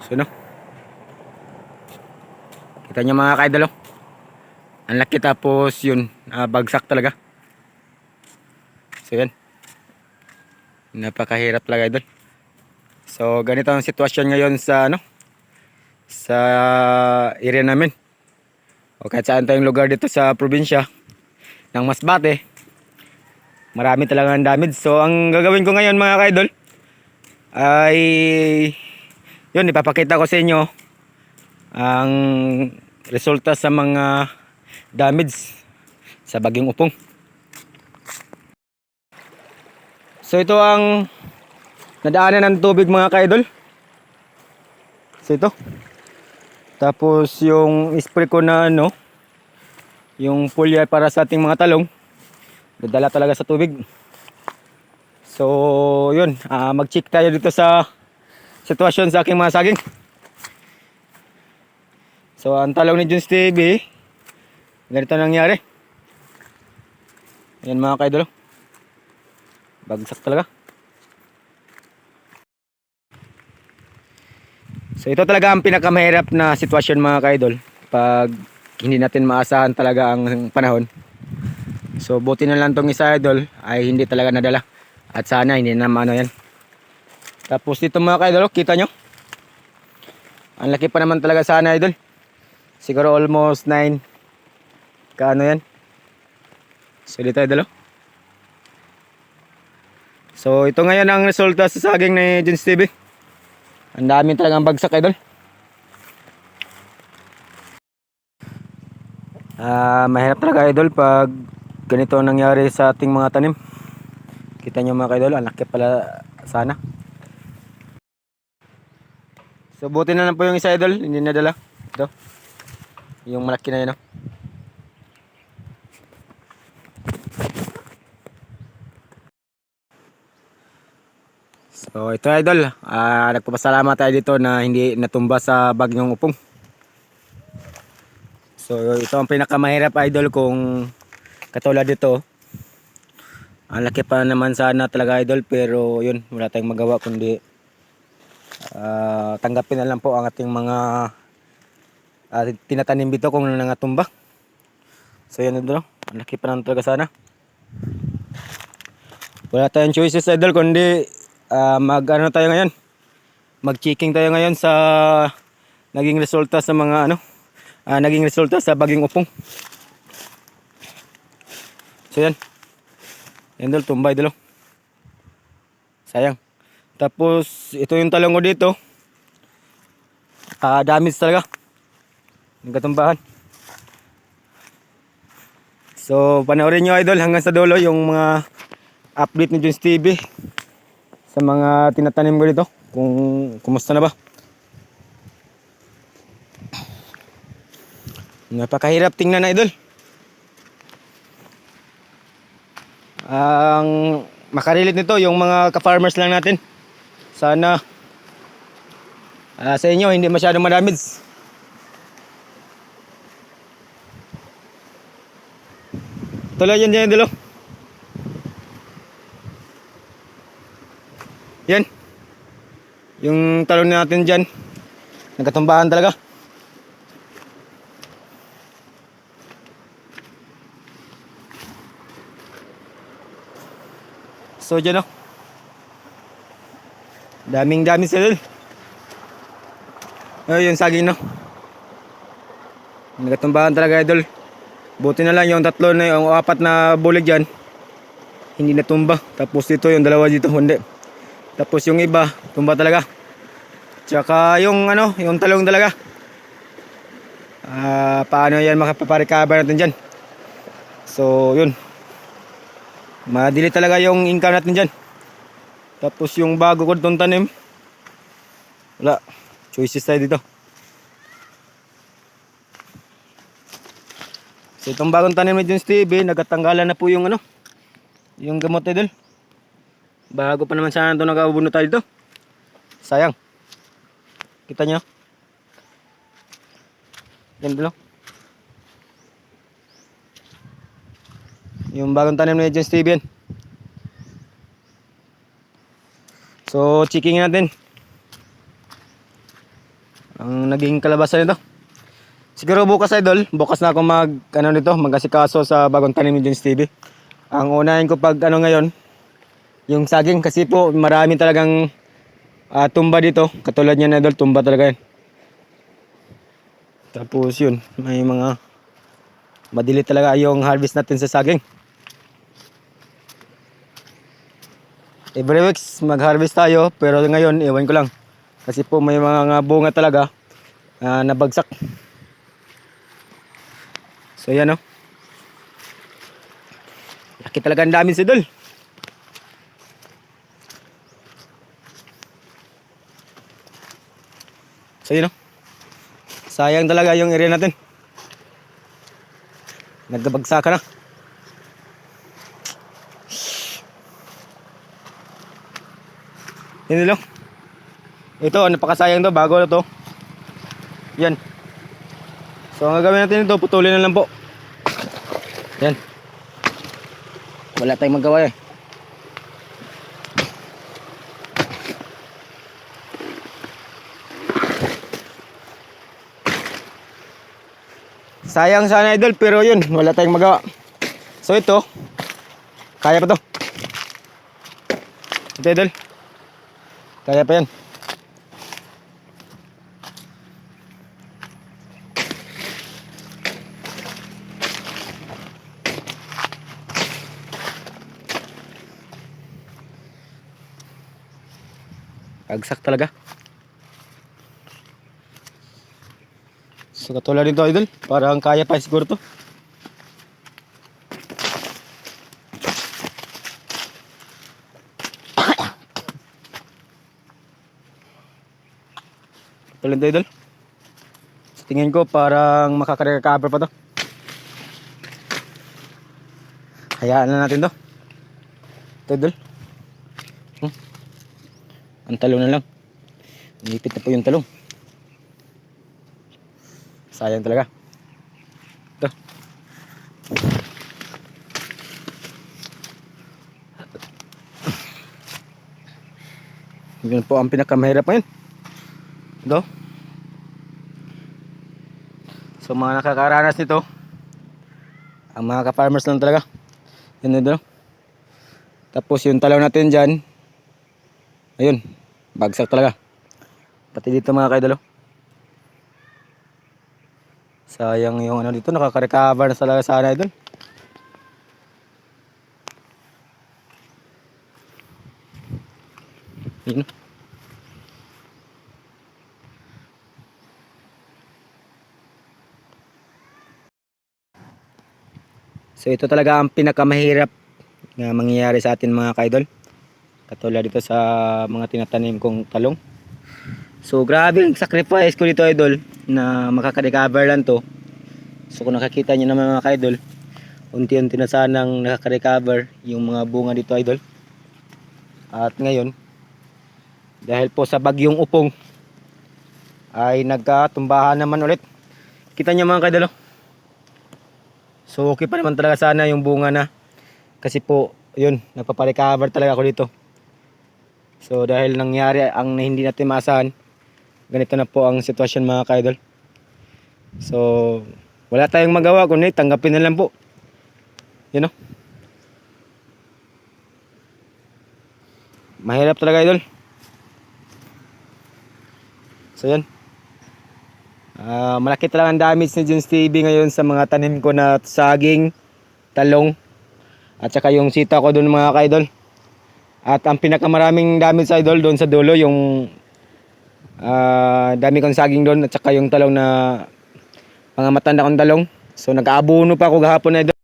So no, kita nyo mga kaidol, oh. Ang laki, tapos yun, bagsak talaga. So yan, napakahirap talaga idol. So ganito ang sitwasyon ngayon sa ano, sa area namin, o kahit saan tayong lugar dito sa probinsya ng Masbate. Marami talagang damage. So ang gagawin ko ngayon mga kaidol ay yun, ipapakita ko sa inyo ang resulta sa mga damage sa Bagyong Upong. So ito ang nadaanan ng tubig mga kaidol. So ito, tapos yung spray ko na ano, yung foliar para sa ating mga talong, dadala talaga sa tubig. So yun, mag-check tayo dito sa sitwasyon sa aking mga saging. So ang talong ni Jones TV, ganito nangyari. Ayan mga kaidol, bagsak talaga. So ito talaga ang pinakamahirap na sitwasyon mga kaidol, pag hindi natin maasahan talaga ang panahon. So buti na lang tong isa idol ay hindi talaga nadala, at sana hindi na ano yan. Tapos dito mga kaidol, kita nyo, ang laki pa naman talaga sana idol. Siguro almost 9 kaano yan. So dito idol, oh. So ito ngayon ang resulta sa saging ni Jones TV. Ang dami talagang bagsak idol. Mahirap talaga idol pag ganito nangyari sa ating mga tanim. Kita nyo mga idol, ang laki pala sana. So buti na lang po yung isa idol, hindi nadala. Ito, yung malaki na yun, oh. So ito idol, nagpapasalamat tayo dito na hindi natumba sa Bagyong Upong. So ito ang pinakamahirap idol, kung katulad dito, ang laki pa naman sana talaga idol, pero yun, wala tayong magawa kundi tanggapin na lang po ang ating mga tinatanim dito kung nangatumba. So yan idol, ang laki pa naman talaga sana. Wala tayong choices idol kundi mag-ano tayo ngayon, mag-checking tayo ngayon sa naging resulta sa mga ano, naging resulta sa Bagyong Upong. So yan, yan idol, tumba idol, sayang. Tapos ito yung talong ko dito, damage talaga, nagkatumbahan. So panoorin nyo idol hanggang sa dulo yung mga update ni Jones TV sa mga tinatanim ko dito, kung kumusta na ba. Napakahirap tingnan na idol. Ang makarelate nito yung mga ka-farmers lang natin. Sana sa inyo hindi masyadong madamage. Tuloy yan dyan idol, oh. Yan, yung talon natin dyan, nagkatumbahan talaga. So dyan, oh, daming sila. Yung saging, no, nagkatumbahan talaga idol. Buti na lang yung tatlo na, yung apat na bulig dyan, hindi natumba. Tapos dito yung dalawa dito, hindi. Tapos yung iba, tumba talaga. Tsaka yung ano, yung talong talaga. Paano yan makapaparecover natin dyan. So yun, madili talaga yung income natin dyan. Tapos yung bago ko itong tanim, wala, choices tayo dito. So itong bagong tanim ni Jones TV, nagkatanggalan na po yung ano, yung gamot idol. Bago pa naman sana ito nag-abuno tayo dito. Sayang. Kita nyo, yan dito, yung bagong tanim ni Jones TV yan. So checking natin. ang naging kalabasan nito. Siguro bukas idol, bukas na ako mag-asikaso sa bagong tanim ni James TV. Ang unahin ko pag ngayon, yung saging kasi po marami talagang tumba dito. Katulad niyan idol, tumba talaga yan. Tapos yun, may mga madili talaga yung harvest natin sa saging. Every weeks mag-harvest tayo, pero ngayon ewan ko lang. Kasi po may mga bunga talaga nabagsak. So yan o. Laki talaga ang dami sa idol. So yun o. Sayang talaga yung area natin. Nagkabagsakan na. Yun lang. Ito, napakasayang to. Bago na to. Yan. So ang gagawin natin ito, putulin na lang po. Yan. Wala tayong magawa eh. Sayang sana idol, pero yun, wala tayong magawa. So ito, kaya pa to. Ito idol, kaya pa yan. Agsak talaga. So katulad nito idol, parang kaya pa siguro to. Katulad nito idol. So, tingin ko parang makaka-recover pa to. Hayaan na natin to. Ito idol. Ang talong na lang. Nipit na po yung talong. Sayang talaga. Ito. Yun po ang pinakamahirap ngayon. Ito. So mga nakakaranas nito, ang mga ka-farmers lang talaga. Yan ito. Tapos yung talong natin dyan, ayun, bagsak talaga. Pati dito mga kaidolo. Sayang yung dito, nakaka-recover na talaga sana idol. Yun. So ito talaga ang pinakamahirap na mangyayari sa atin mga kaidol. Katulad dito sa mga tinatanim kong talong. So grabe ang sacrifice ko dito idol na makaka-recover lang to. So kung nakakita nyo naman mga kaidol, unti-unti na sanang nakaka-recover yung mga bunga dito idol. At ngayon, dahil po sa bagyong upong, ay nagkatumbahan naman ulit. Kita nyo mga kaidol. So okay pa naman talaga sana yung bunga na. Kasi po, yun, nagpaparecover talaga ako dito. So dahil nangyari ang hindi natin maasahan, ganito na po ang sitwasyon mga kaidol. So wala tayong magawa kundi tanggapin na lang po. You know? Mahirap talaga idol. So yan. Malaki talaga ang damage ni James TV ngayon sa mga tanim ko na saging, talong, at saka yung sita ko doon mga kaidol. At ang pinakamaraming damage sa idol doon sa dulo yung dami kong saging doon at saka yung talong na mga matanda kong talong. So nag-aabono pa ako gahapon na idol.